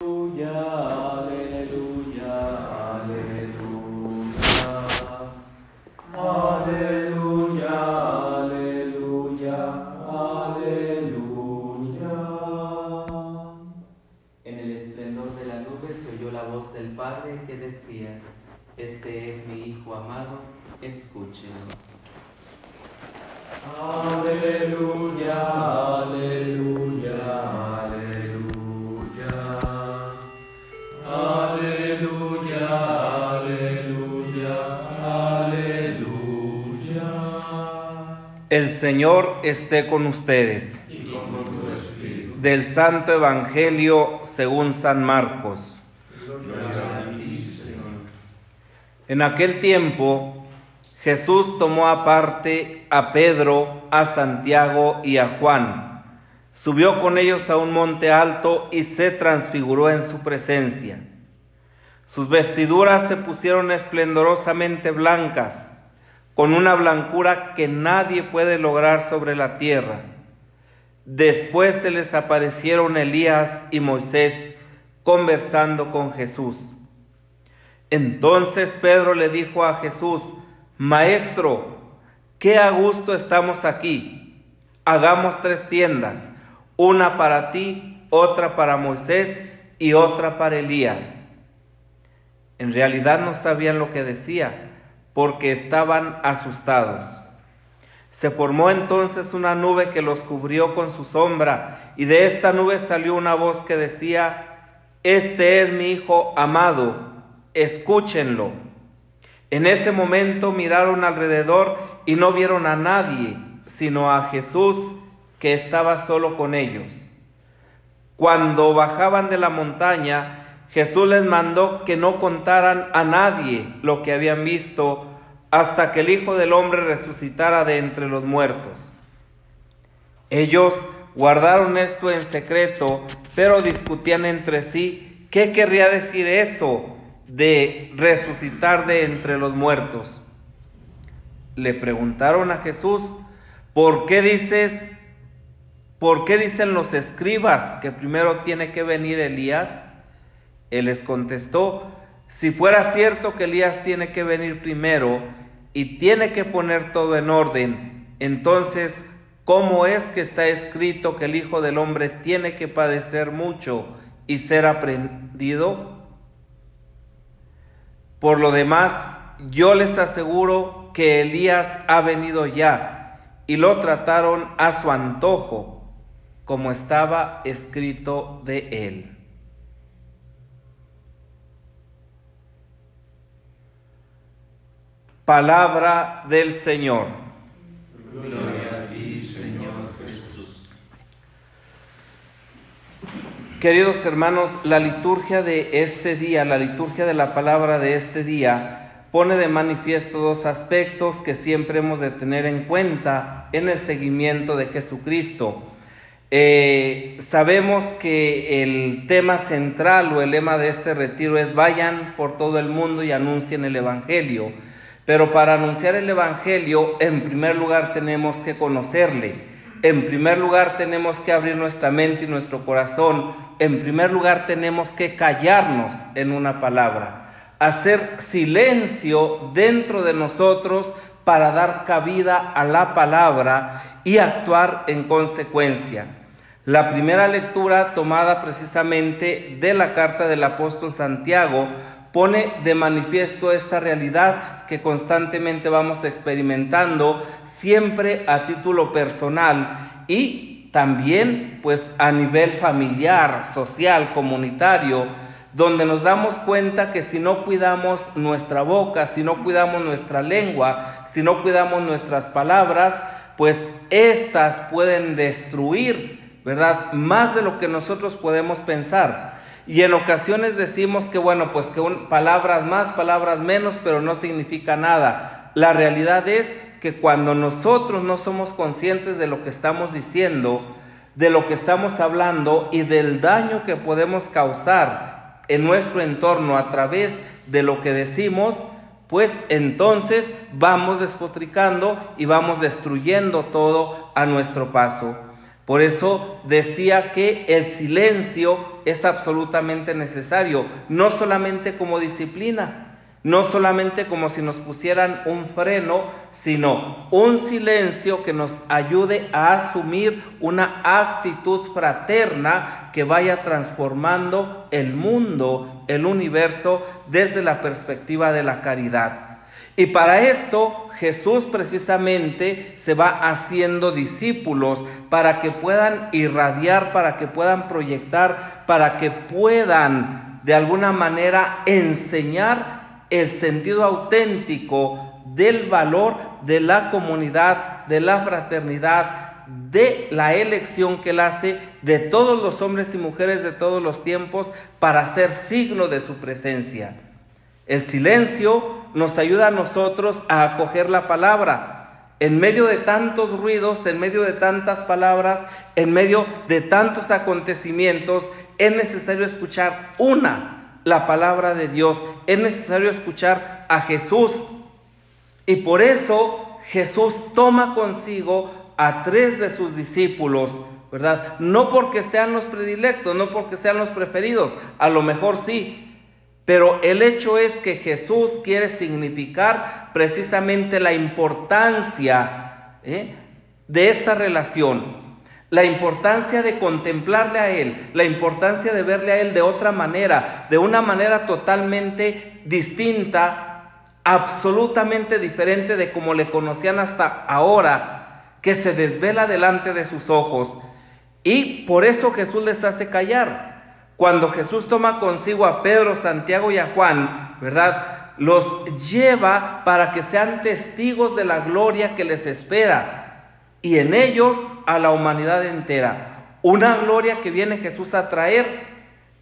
Aleluya, aleluya, aleluya, aleluya. En el esplendor de la nube se oyó la voz del Padre que decía: Este es mi Hijo amado, escúchenlo. Aleluya, aleluya, aleluya. Aleluya, aleluya, aleluya. El Señor esté con ustedes. Y con tu espíritu. Del Santo Evangelio según San Marcos. Gloria a ti, Señor. En aquel tiempo, Jesús tomó aparte a Pedro, a Santiago y a Juan. Subió con ellos a un monte alto y se transfiguró en su presencia. Sus vestiduras se pusieron esplendorosamente blancas, con una blancura que nadie puede lograr sobre la tierra. Después se les aparecieron Elías y Moisés conversando con Jesús. Entonces Pedro le dijo a Jesús: Maestro, qué a gusto estamos aquí. Hagamos 3 tiendas, una para ti, otra para Moisés y otra para Elías. En realidad no sabían lo que decía, porque estaban asustados. Se formó entonces una nube que los cubrió con su sombra, y de esta nube salió una voz que decía: Este es mi Hijo amado, escúchenlo. En ese momento miraron alrededor y no vieron a nadie, sino a Jesús, que estaba solo con ellos. Cuando bajaban de la montaña, Jesús les mandó que no contaran a nadie lo que habían visto hasta que el Hijo del Hombre resucitara de entre los muertos. Ellos guardaron esto en secreto, pero discutían entre sí qué querría decir eso de resucitar de entre los muertos. Le preguntaron a Jesús: ¿Por qué dicen los escribas que primero tiene que venir Elías? Él les contestó: si fuera cierto que Elías tiene que venir primero y tiene que poner todo en orden, entonces, ¿cómo es que está escrito que el Hijo del Hombre tiene que padecer mucho y ser aprehendido? Por lo demás, yo les aseguro que Elías ha venido ya, y lo trataron a su antojo, como estaba escrito de él. Palabra del Señor. Gloria a ti, Señor Jesús. Queridos hermanos, la liturgia de este día, la liturgia de la palabra de este día, pone de manifiesto 2 aspectos que siempre hemos de tener en cuenta en el seguimiento de Jesucristo. Sabemos que el tema central o el lema de este retiro es: vayan por todo el mundo y anuncien el Evangelio. Pero para anunciar el Evangelio, en primer lugar tenemos que conocerle. En primer lugar tenemos que abrir nuestra mente y nuestro corazón. En primer lugar tenemos que callarnos en una palabra, hacer silencio dentro de nosotros para dar cabida a la palabra y actuar en consecuencia. La primera lectura, tomada precisamente de la carta del apóstol Santiago, pone de manifiesto esta realidad que constantemente vamos experimentando, siempre a título personal y también pues a nivel familiar, social, comunitario, donde nos damos cuenta que si no cuidamos nuestra boca, si no cuidamos nuestra lengua, si no cuidamos nuestras palabras, pues estas pueden destruir, ¿verdad?, más de lo que nosotros podemos pensar. Y en ocasiones decimos que pues que palabras más, palabras menos, pero no significa nada. La realidad es que cuando nosotros no somos conscientes de lo que estamos diciendo, de lo que estamos hablando y del daño que podemos causar en nuestro entorno a través de lo que decimos, pues entonces vamos despotricando y vamos destruyendo todo a nuestro paso. Por eso decía que el silencio es absolutamente necesario, no solamente como disciplina, no solamente como si nos pusieran un freno, sino un silencio que nos ayude a asumir una actitud fraterna que vaya transformando el mundo, el universo, desde la perspectiva de la caridad. Y para esto Jesús precisamente se va haciendo discípulos para que puedan irradiar, para que puedan proyectar, para que puedan de alguna manera enseñar el sentido auténtico del valor de la comunidad, de la fraternidad, de la elección que Él hace de todos los hombres y mujeres de todos los tiempos para ser signo de su presencia. El silencio nos ayuda a nosotros a acoger la palabra. En medio de tantos ruidos, en medio de tantas palabras, en medio de tantos acontecimientos, es necesario escuchar la palabra de Dios. Es necesario escuchar a Jesús. Y por eso Jesús toma consigo a 3 de sus discípulos, ¿verdad? No porque sean los predilectos, no porque sean los preferidos, a lo mejor sí. Pero el hecho es que Jesús quiere significar precisamente la importancia de esta relación, la importancia de contemplarle a Él, la importancia de verle a Él de otra manera, de una manera totalmente distinta, absolutamente diferente de como le conocían hasta ahora, que se desvela delante de sus ojos. Y por eso Jesús les hace callar. Cuando Jesús toma consigo a Pedro, Santiago y a Juan, ¿verdad?, los lleva para que sean testigos de la gloria que les espera, y en ellos a la humanidad entera. Una gloria que viene Jesús a traer,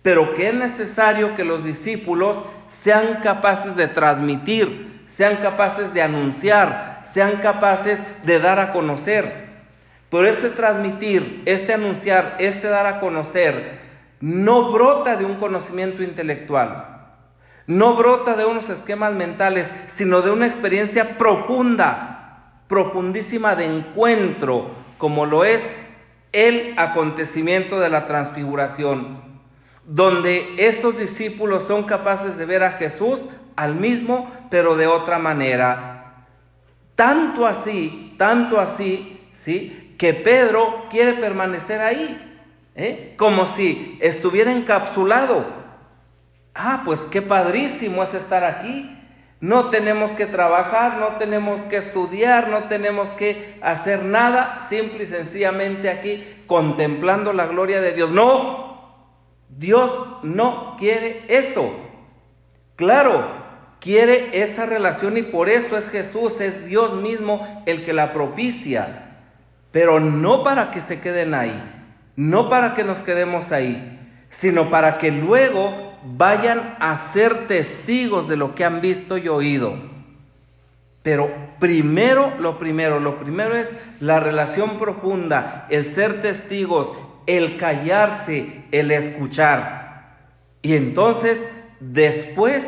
pero que es necesario que los discípulos sean capaces de transmitir, sean capaces de anunciar, sean capaces de dar a conocer. Pero este transmitir, este anunciar, este dar a conocer, no brota de un conocimiento intelectual, no brota de unos esquemas mentales, sino de una experiencia profunda, profundísima de encuentro, como lo es el acontecimiento de la transfiguración, donde estos discípulos son capaces de ver a Jesús al mismo, pero de otra manera. Tanto así, ¿sí?, que Pedro quiere permanecer ahí. Como si estuviera encapsulado. Pues qué padrísimo es estar aquí. No tenemos que trabajar, no tenemos que estudiar, no tenemos que hacer nada, simple y sencillamente aquí contemplando la gloria de Dios. No, Dios no quiere eso. Claro, quiere esa relación, y por eso es Jesús, es Dios mismo el que la propicia, pero no para que se queden ahí, no para que nos quedemos ahí, sino para que luego vayan a ser testigos de lo que han visto y oído. Pero lo primero es la relación profunda, el ser testigos, el callarse, el escuchar. Y entonces, después,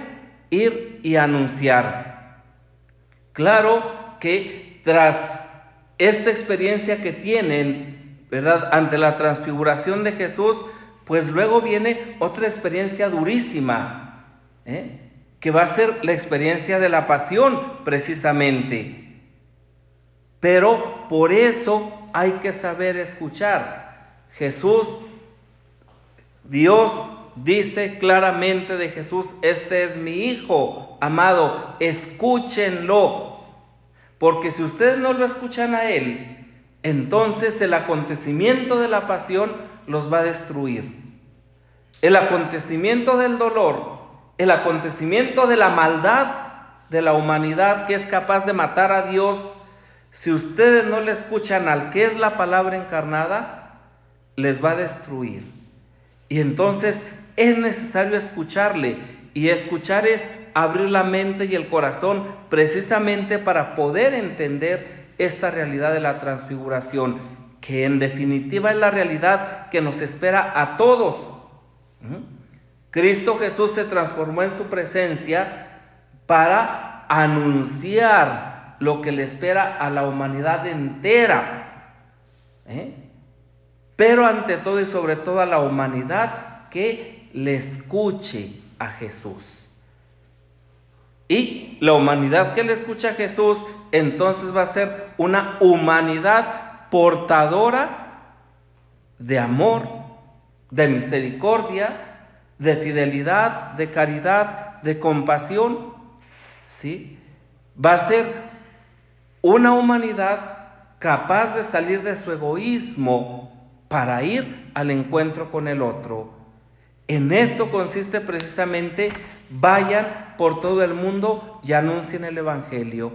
ir y anunciar. Claro que tras esta experiencia que tienen, ¿verdad?, ante la transfiguración de Jesús, pues luego viene otra experiencia durísima, que va a ser la experiencia de la pasión precisamente. Pero por eso hay que saber escuchar. Dios dice claramente de Jesús: este es mi Hijo amado, escúchenlo. Porque si ustedes no lo escuchan a Él, entonces el acontecimiento de la pasión los va a destruir. El acontecimiento del dolor, el acontecimiento de la maldad de la humanidad que es capaz de matar a Dios, si ustedes no le escuchan al que es la palabra encarnada, les va a destruir. Y entonces es necesario escucharle, y escuchar es abrir la mente y el corazón precisamente para poder entender esta realidad de la transfiguración, que en definitiva es la realidad que nos espera a todos. Cristo Jesús se transformó en su presencia para anunciar lo que le espera a la humanidad entera. pero ante todo y sobre todo a la humanidad que le escuche a Jesús. Y la humanidad que le escucha a Jesús, entonces va a ser una humanidad portadora de amor, de misericordia, de fidelidad, de caridad, de compasión, ¿sí? Va a ser una humanidad capaz de salir de su egoísmo para ir al encuentro con el otro. En esto consiste precisamente: vayan por todo el mundo y anuncien el Evangelio,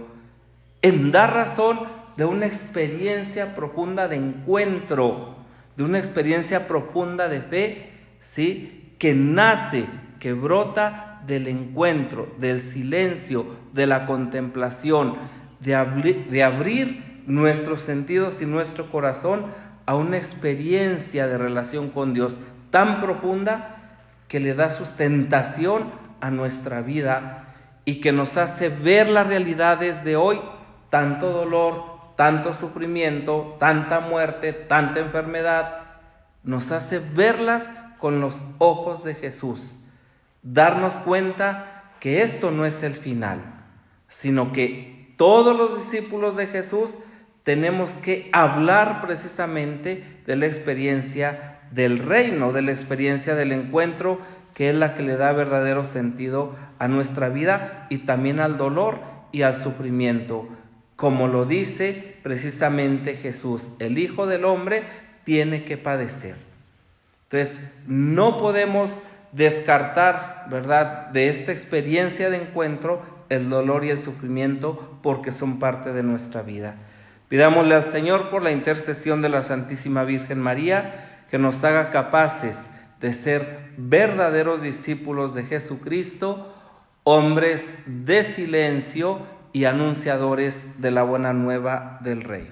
en dar razón de una experiencia profunda de encuentro, de una experiencia profunda de fe, ¿sí? Que nace, que brota del encuentro, del silencio, de la contemplación, de abrir nuestros sentidos y nuestro corazón a una experiencia de relación con Dios tan profunda que le da sustentación a nuestra vida y que nos hace ver las realidades de hoy: tanto dolor, tanto sufrimiento, tanta muerte, tanta enfermedad. Nos hace verlas con los ojos de Jesús, darnos cuenta que esto no es el final, sino que todos los discípulos de Jesús tenemos que hablar precisamente de la experiencia del reino, de la experiencia del encuentro, que es la que le da verdadero sentido a nuestra vida y también al dolor y al sufrimiento. Como lo dice precisamente Jesús, el Hijo del Hombre tiene que padecer. Entonces, no podemos descartar, ¿verdad?, de esta experiencia de encuentro el dolor y el sufrimiento, porque son parte de nuestra vida. Pidámosle al Señor, por la intercesión de la Santísima Virgen María, que nos haga capaces de ser verdaderos discípulos de Jesucristo, hombres de silencio y anunciadores de la buena nueva del Rey.